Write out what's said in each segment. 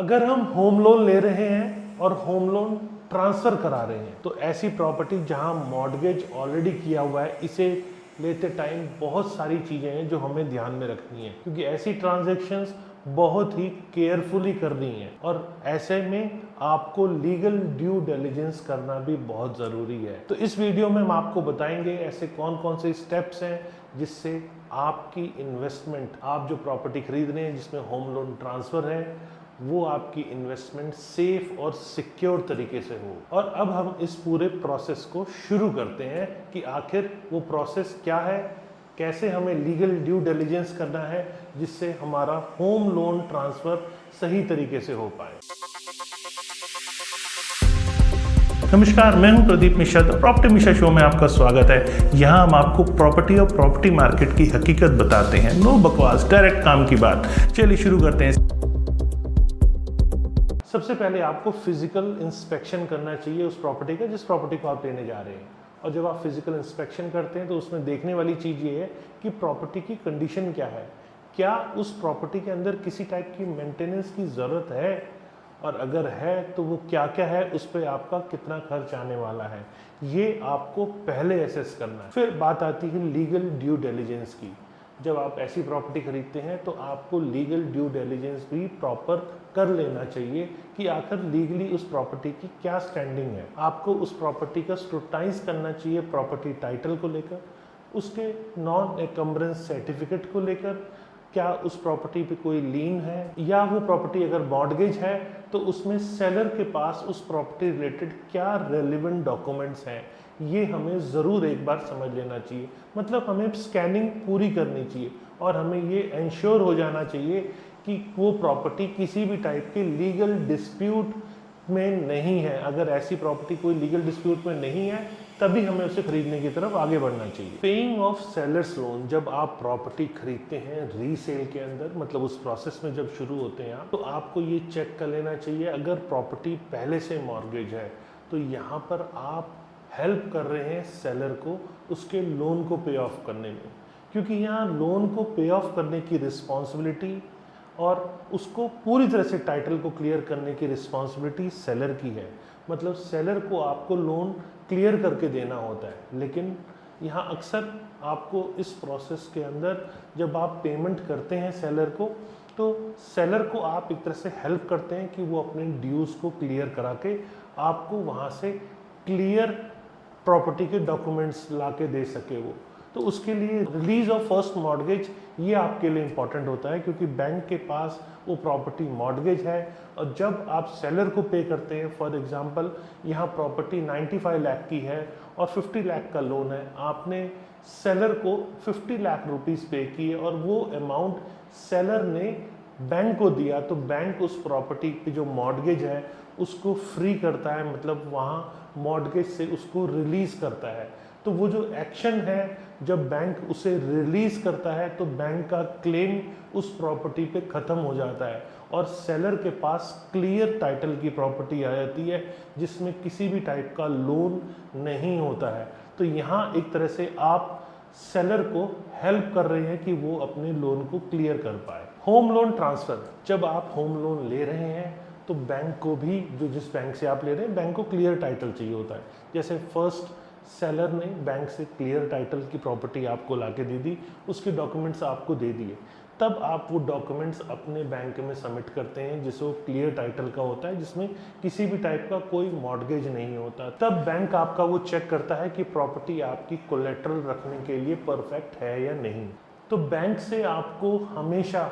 अगर हम home loan ले रहे हैं और होम लोन ट्रांसफर करा रहे हैं तो ऐसी प्रॉपर्टी जहां मॉर्गेज ऑलरेडी किया हुआ है, इसे लेते टाइम बहुत सारी चीजें हैं जो हमें ध्यान में रखनी है, क्योंकि ऐसी ट्रांजैक्शंस बहुत ही केयरफुली करनी है और ऐसे में आपको लीगल ड्यू डिलिजेंस करना भी बहुत ज़रूरी है। तो इस वीडियो में हम आपको बताएंगे ऐसे कौन कौन से स्टेप्स हैं जिससे आपकी इन्वेस्टमेंट, आप जो प्रॉपर्टी खरीद रहे हैं जिसमें होम लोन ट्रांसफ़र है, वो आपकी इन्वेस्टमेंट सेफ और सिक्योर तरीके से हो। और अब हम इस पूरे प्रोसेस को शुरू करते हैं कि आखिर वो प्रोसेस क्या है, कैसे हमें लीगल ड्यू डिलिजेंस करना है जिससे हमारा होम लोन ट्रांसफर सही तरीके से हो पाए। नमस्कार, मैं हूं प्रदीप मिश्रा। प्रॉपर्टी मिश्रा शो में आपका स्वागत है। यहां हम आपको प्रॉपर्टी और प्रॉपर्टी मार्केट की हकीकत बताते हैं। नो बकवास, डायरेक्ट काम की बात। चलिए शुरू करते हैं। सबसे पहले आपको फिजिकल इंस्पेक्शन करना चाहिए उस प्रॉपर्टी का जिस प्रॉपर्टी को आप लेने जा रहे हैं। और जब आप फिजिकल इंस्पेक्शन करते हैं तो उसमें देखने वाली चीज़ ये है कि प्रॉपर्टी की कंडीशन क्या है, क्या उस प्रॉपर्टी के अंदर किसी टाइप की मेंटेनेंस की ज़रूरत है, और अगर है तो वो क्या क्या है, उस पर आपका कितना खर्च आने वाला है, ये आपको पहले असेस करना है। फिर बात आती है लीगल ड्यू डिलिजेंस की। जब आप ऐसी प्रॉपर्टी खरीदते हैं तो आपको लीगल ड्यू डिलिजेंस भी प्रॉपर कर लेना चाहिए कि आखिर लीगली उस प्रॉपर्टी की क्या स्टैंडिंग है। आपको उस प्रॉपर्टी का स्क्रूटाइज करना चाहिए प्रॉपर्टी टाइटल को लेकर, उसके नॉन एनकम्बरेंस सर्टिफिकेट को लेकर, क्या उस प्रॉपर्टी पे कोई लीन है, या वो प्रॉपर्टी अगर मॉर्गेज है तो उसमें सेलर के पास उस प्रॉपर्टी रिलेटेड क्या रेलिवेंट डॉक्यूमेंट्स हैं, ये हमें ज़रूर एक बार समझ लेना चाहिए। मतलब हमें स्कैनिंग पूरी करनी चाहिए और हमें ये इंश्योर हो जाना चाहिए कि वो प्रॉपर्टी किसी भी टाइप के लीगल डिस्प्यूट में नहीं है। अगर ऐसी प्रॉपर्टी कोई लीगल डिस्प्यूट में नहीं है तभी हमें उसे खरीदने की तरफ आगे बढ़ना चाहिए। पेइंग ऑफ सेलर्स लोन, जब आप प्रॉपर्टी खरीदते हैं रीसेल के अंदर, मतलब उस प्रोसेस में जब शुरू होते हैं आप, तो आपको ये चेक कर लेना चाहिए अगर प्रॉपर्टी पहले से मॉर्गेज है तो यहाँ पर आप हेल्प कर रहे हैं सेलर को उसके लोन को पे ऑफ करने में, क्योंकि यहाँ लोन को पे ऑफ करने की रिस्पॉन्सिबिलिटी और उसको पूरी तरह से टाइटल को क्लियर करने की रिस्पॉन्सिबिलिटी सेलर की है। मतलब सेलर को आपको लोन क्लियर करके देना होता है, लेकिन यहाँ अक्सर आपको इस प्रोसेस के अंदर जब आप पेमेंट करते हैं सेलर को, तो सेलर को आप एक तरह से हेल्प करते हैं कि वो अपने ड्यूज़ को क्लियर करा के आपको वहाँ से क्लियर प्रॉपर्टी के डॉक्यूमेंट्स ला के दे सके वो। तो उसके लिए रिलीज ऑफ फर्स्ट मॉर्गेज ये आपके लिए इम्पॉर्टेंट होता है, क्योंकि बैंक के पास वो प्रॉपर्टी मॉर्गेज है और जब आप सेलर को पे करते हैं, फॉर एग्जांपल यहाँ प्रॉपर्टी 95 लाख की है और 50 लाख का लोन है, आपने सेलर को 50 लाख रुपीस पे किए और वो अमाउंट सेलर ने बैंक को दिया, तो बैंक उस प्रॉपर्टी की जो मॉर्गेज है उसको फ्री करता है, मतलब वहाँ मॉर्गेज से उसको रिलीज़ करता है। तो वो जो एक्शन है, जब बैंक उसे रिलीज़ करता है तो बैंक का क्लेम उस प्रॉपर्टी पे ख़त्म हो जाता है और सेलर के पास क्लियर टाइटल की प्रॉपर्टी आ जाती है जिसमें किसी भी टाइप का लोन नहीं होता है। तो यहाँ एक तरह से आप सेलर को हेल्प कर रहे हैं कि वो अपने लोन को क्लियर कर पाए। होम लोन ट्रांसफ़र, जब आप होम लोन ले रहे हैं तो बैंक को भी, जो जिस बैंक से आप ले रहे हैं, बैंक को क्लियर टाइटल चाहिए होता है। जैसे फर्स्ट सेलर ने बैंक से क्लियर टाइटल की प्रॉपर्टी आपको लाके दे दी, उसके डॉक्यूमेंट्स आपको दे दिए, तब आप वो डॉक्यूमेंट्स अपने बैंक में सबमिट करते हैं जिसे वो क्लियर टाइटल का होता है, जिसमें किसी भी टाइप का कोई मॉर्गेज नहीं होता। तब बैंक आपका वो चेक करता है कि प्रॉपर्टी आपकी कोलेट्रल रखने के लिए परफेक्ट है या नहीं। तो बैंक से आपको हमेशा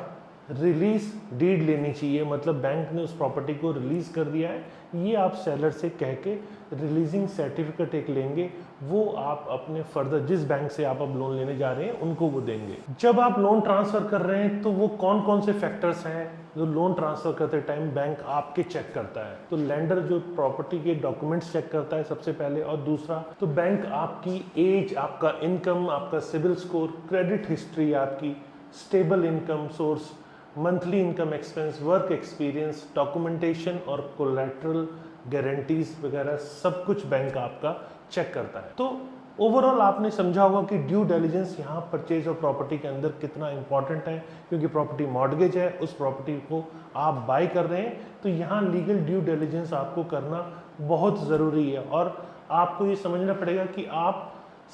रिलीज डीड लेनी चाहिए, मतलब बैंक ने उस प्रॉपर्टी को रिलीज कर दिया है, ये आप सेलर से कह के रिलीजिंग सर्टिफिकेट एक लेंगे, वो आप अपने फर्दर जिस बैंक से आप अब लोन लेने जा रहे हैं उनको वो देंगे। जब आप लोन ट्रांसफर कर रहे हैं तो वो कौन कौन से फैक्टर्स हैं जो लोन ट्रांसफर करते टाइम बैंक आपके चेक करता है। तो लैंडर जो प्रॉपर्टी के डॉक्यूमेंट्स चेक करता है सबसे पहले, और दूसरा तो बैंक आपकी एज, आपका इनकम, आपका सिविल स्कोर, क्रेडिट हिस्ट्री, आपकी stable income source, monthly income expense, work experience, documentation और कोलैटरल गारंटीज वगैरह सब कुछ बैंक आपका चेक करता है। तो ओवरऑल आपने समझा होगा कि ड्यू डिलिजेंस यहाँ परचेज और प्रॉपर्टी के अंदर कितना इंपॉर्टेंट है, क्योंकि प्रॉपर्टी मॉर्गेज है, उस प्रॉपर्टी को आप बाय कर रहे हैं, तो यहाँ लीगल ड्यू डिलिजेंस आपको करना बहुत ज़रूरी है। और आपको ये समझना पड़ेगा कि आप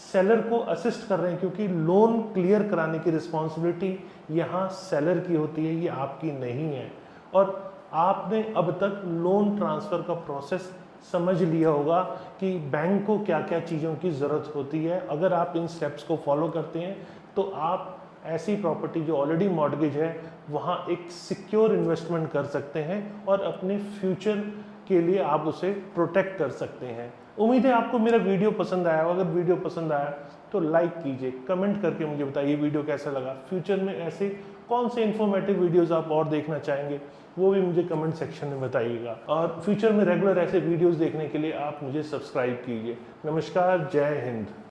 सेलर को असिस्ट कर रहे हैं, क्योंकि लोन क्लियर कराने की रिस्पॉन्सिबिलिटी यहाँ सेलर की होती है, ये आपकी नहीं है। और आपने अब तक लोन ट्रांसफ़र का प्रोसेस समझ लिया होगा कि बैंक को क्या क्या चीज़ों की ज़रूरत होती है। अगर आप इन स्टेप्स को फॉलो करते हैं तो आप ऐसी प्रॉपर्टी जो ऑलरेडी मॉर्गेज है वहाँ एक सिक्योर इन्वेस्टमेंट कर सकते हैं और अपने फ्यूचर के लिए आप उसे प्रोटेक्ट कर सकते हैं। उम्मीद है आपको मेरा वीडियो पसंद आया। अगर वीडियो पसंद आया तो लाइक कीजिए, कमेंट करके मुझे बताइए वीडियो कैसा लगा। फ्यूचर में ऐसे कौन से इन्फॉर्मेटिव वीडियोस आप और देखना चाहेंगे वो भी मुझे कमेंट सेक्शन में बताइएगा। और फ्यूचर में रेगुलर ऐसे वीडियोस देखने के लिए आप मुझे सब्सक्राइब कीजिए। नमस्कार, जय हिंद।